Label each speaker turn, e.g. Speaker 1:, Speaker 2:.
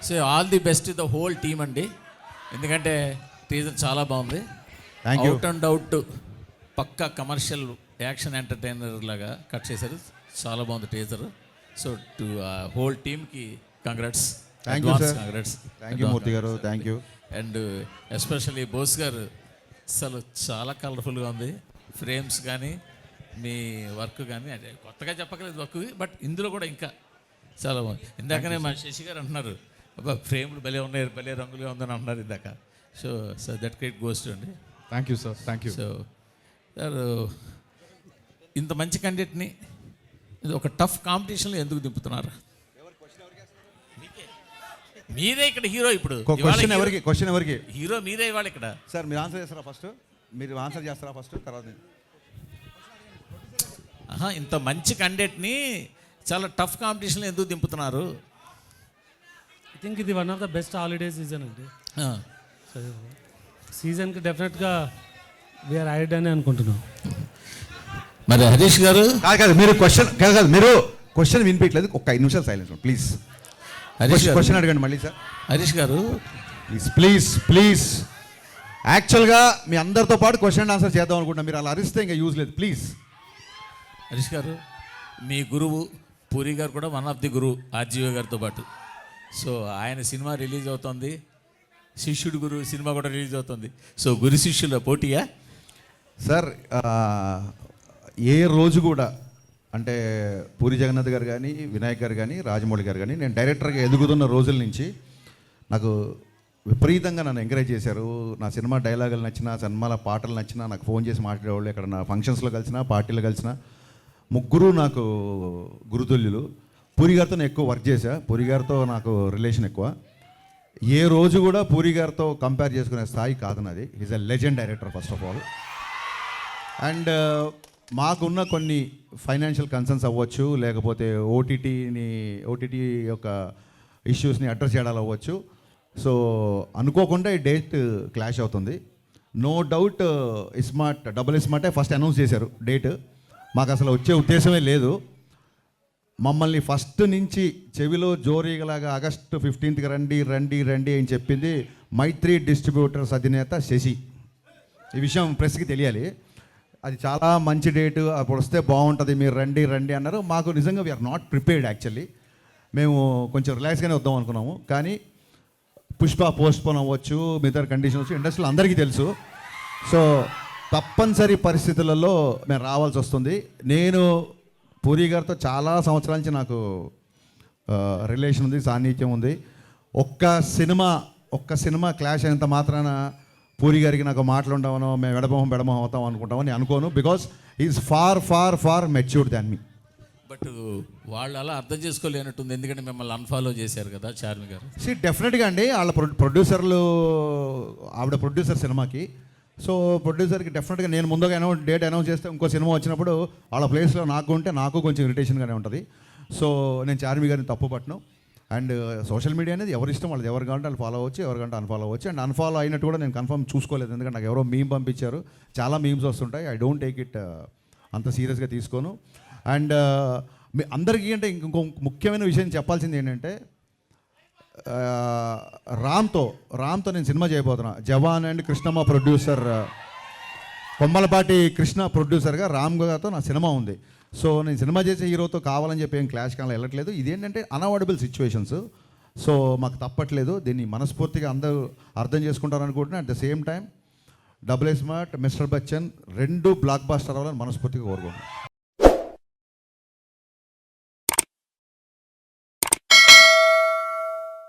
Speaker 1: So all the best the whole team అండి, ఎందుకంటే teaser చాలా బాగుంది. అవుట్ అండ్ అవుట్ పక్కా కమర్షియల్ యాక్షన్ ఎంటర్టైనర్ లాగా కట్ చేశారు, చాలా బాగుంది టీజర్. సో టు హోల్ టీమ్కి congrats, congrats.
Speaker 2: Thank you Murthy గారు, thank you.
Speaker 1: And especially Bose గారు అసలు చాలా కలర్ఫుల్గా ఉంది, ఫ్రేమ్స్ కానీ మీ వర్క్ కానీ, అంటే కొత్తగా చెప్పకలేదు వర్క్, బట్ ఇందులో కూడా ఇంకా చాలా బాగుంది. ఇందాకనే మా శశి గారు అంటున్నారు, అబ్బా ఫ్రేమ్లు భలే ఉన్నాయి, భలే రంగులుగా ఉందని అంటున్నారు ఇందాక. So that credit goes to అండి.
Speaker 2: Thank you sir, thank you.
Speaker 1: So sir ఇంత మంచి కంటెంట్ని ఒక టఫ్ కాంపిటీషన్లో ఎందుకు దింపుతున్నారు? మీరే ఇక్కడ హీరో, ఇప్పుడు
Speaker 2: క్వశ్చన్ ఎవరికి
Speaker 1: హీరో మీరే ఇవాళ ఇక్కడ.
Speaker 2: సార్ మీరు ఆన్సర్ చేస్తారా ఫస్ట్? మీరు ఆన్సర్ చేస్తారా ఫస్ట్, తర్వాత
Speaker 1: ఇంత మంచి కంటెంట్ని చాలా టఫ్ కాంపిటీషన్లో ఎందుకు దింపుతున్నారు?
Speaker 3: ఐ థింక్ ఇది one of the best holiday season అండి. సీజన్కి డెఫినెట్గా వీఆర్ యాడ్ అని అనుకుంటున్నాం.
Speaker 1: మరి హరీష్ గారు
Speaker 2: కాదు, మీరు క్వశ్చన్ వినిపించలేదు, ఒక 5 నిమిషాలు సైలెన్స్ ప్లీజ్. క్వశ్చన్ అడగండి మళ్ళీ సార్.
Speaker 1: హరీష్ గారు
Speaker 2: ప్లీజ్ యాక్చువల్గా మీ అందరితో పాటు క్వశ్చన్ ఆన్సర్ చేద్దాం అనుకుంటున్నా, మీరు అలా అరిస్తే ఇంకా యూజ్ లేదు ప్లీజ్.
Speaker 1: హరీష్ గారు మీ గురువు పూరి గారు కూడా వన్ ఆఫ్ ది గురువు ఆర్జీవి గారితో పాటు. సో ఆయన సినిమా రిలీజ్ అవుతుంది, శిష్యుడు గురు సినిమా కూడా రిలీజ్ అవుతుంది. సో గురు శిష్యుల పోటీయా
Speaker 2: సార్? ఏ రోజు కూడా అంటే పూరి జగన్నాథ్ గారు కానీ, వినాయక్ గారు కానీ, రాజమౌళి గారు కానీ, నేను డైరెక్టర్గా ఎదుగుతున్న రోజుల నుంచి నాకు విపరీతంగా నన్ను ఎంకరేజ్ చేశారు. నా సినిమా డైలాగులు నచ్చినా, సినిమాల పాటలు నచ్చినా నాకు ఫోన్ చేసి మాట్లాడేవాళ్ళు. ఇక్కడ నా ఫంక్షన్స్లో కలిసినా, పార్టీలో కలిసినా ముగ్గురు నాకు గురుతుల్యులు. పూరి గారితో నేను ఎక్కువ వర్క్ చేశా, పూరి గారితో నాకు రిలేషన్ ఎక్కువ. ఏ రోజు కూడా పూరి గారితో కంపేర్ చేసుకునే స్థాయి కాదు నాది. Is a legend director first of all. And మాకున్న కొన్ని ఫైనాన్షియల్ కన్సర్న్స్ అవ్వచ్చు, లేకపోతే ఓటీటీ యొక్క ఇష్యూస్ని అడ్రస్ చేయడాలు అవ్వచ్చు. సో అనుకోకుండా ఈ డేట్ క్లాష్ అవుతుంది. నో డౌట్ డబుల్ స్మార్టే ఫస్ట్ అనౌన్స్ చేశారు డేట్. మాకు అసలు వచ్చే ఉద్దేశమే లేదు. మమ్మల్ని ఫస్ట్ నుంచి చెవిలో జోరీగలాగా ఆగస్టు 15కి రండి అని చెప్పింది మైత్రి డిస్ట్రిబ్యూటర్స్ అధినేత శశి. ఈ విషయం ప్రెస్కి తెలియాలి. అది చాలా మంచి డేటు, అప్పుడు వస్తే బాగుంటుంది, మీరు రండి అన్నారు. మాకు నిజంగా వీఆర్ నాట్ ప్రిపేర్డ్ యాక్చువల్లీ. మేము కొంచెం రిలాక్స్గానే వద్దాం అనుకున్నాము, కానీ పుష్ప పోస్ట్పోన్ అవ్వచ్చు, మిగతా కండిషన్స్ ఇండస్ట్రీలో అందరికీ తెలుసు. సో తప్పనిసరి పరిస్థితులలో మేము రావాల్సి వస్తుంది. నేను పూరి గారితో చాలా సంవత్సరాల నుంచి నాకు రిలేషన్ ఉంది, సాన్నిధ్యం ఉంది. ఒక్క సినిమా క్లాష్ అయినంత మాత్రాన పూరి గారికి నాకు మాట్లాడమనో మేము బెడమొహం అవుతాం అనుకుంటామని అనుకోను. Because is far matured than me.
Speaker 1: But వాళ్ళు అలా అర్థం చేసుకోలేనట్టుంది, ఎందుకంటే మిమ్మల్ని అన్ఫాలో చేశారు కదా చార్మి గారు.
Speaker 2: డెఫినెట్గా అండి, వాళ్ళ ప్రొడ్యూసర్లు, ఆవిడ ప్రొడ్యూసర్ సినిమాకి. సో ప్రొడ్యూసర్కి డెఫినెట్గా నేను ముందుగా డేట్ అనౌన్స్ చేస్తే ఇంకో సినిమా వచ్చినప్పుడు వాళ్ళ ప్లేస్లో నాకు ఉంటే నాకు కొంచెం ఇరిటేషన్గానే ఉంటుంది. సో నేను చార్మి గారిని తప్పు పట్టను. అండ్ సోషల్ మీడియా అనేది ఎవరి ఇష్టం, వాళ్ళది ఎవరు కావాలంటే వాళ్ళు ఫాలో అవ్వచ్చు, ఎవరికంటే అన్ఫాలో అవ్వచ్చు. అండ్ అన్ఫాలో అయినట్టు కూడా నేను కన్ఫర్మ్ చూసుకోలేదు, ఎందుకంటే నాకు ఎవరో మీమ్ పంపించారు. చాలా మీమ్స్ వస్తుంటాయి, ఐ డోంట్ టేక్ ఇట్ అంత సీరియస్గా తీసుకోను. అండ్ మీ అందరికీ అంటే ఇంకో ముఖ్యమైన విషయం చెప్పాల్సింది ఏంటంటే, రామ్తో నేను సినిమా చేయబోతున్నా. జవాన్ అండ్ కృష్ణమ్మ ప్రొడ్యూసర్, కొమ్మలపాటి కృష్ణ ప్రొడ్యూసర్గా రామ్ గారితో నా సినిమా ఉంది. సో నేను సినిమా చేసే హీరోతో కావాలని చెప్పి ఏం క్లాష్ కానీ వెళ్ళట్లేదు. ఇదేంటంటే అన్అవాయిడబుల్ సిచ్యువేషన్స్. సో మాకు తప్పట్లేదు, దీన్ని మనస్ఫూర్తిగా అందరూ అర్థం చేసుకుంటారు అనుకుంటున్నా. At the same time double smart, mister Bachchan 2 blockbuster అవ్వాలని మనస్ఫూర్తిగా కోరుకుంటున్నాను.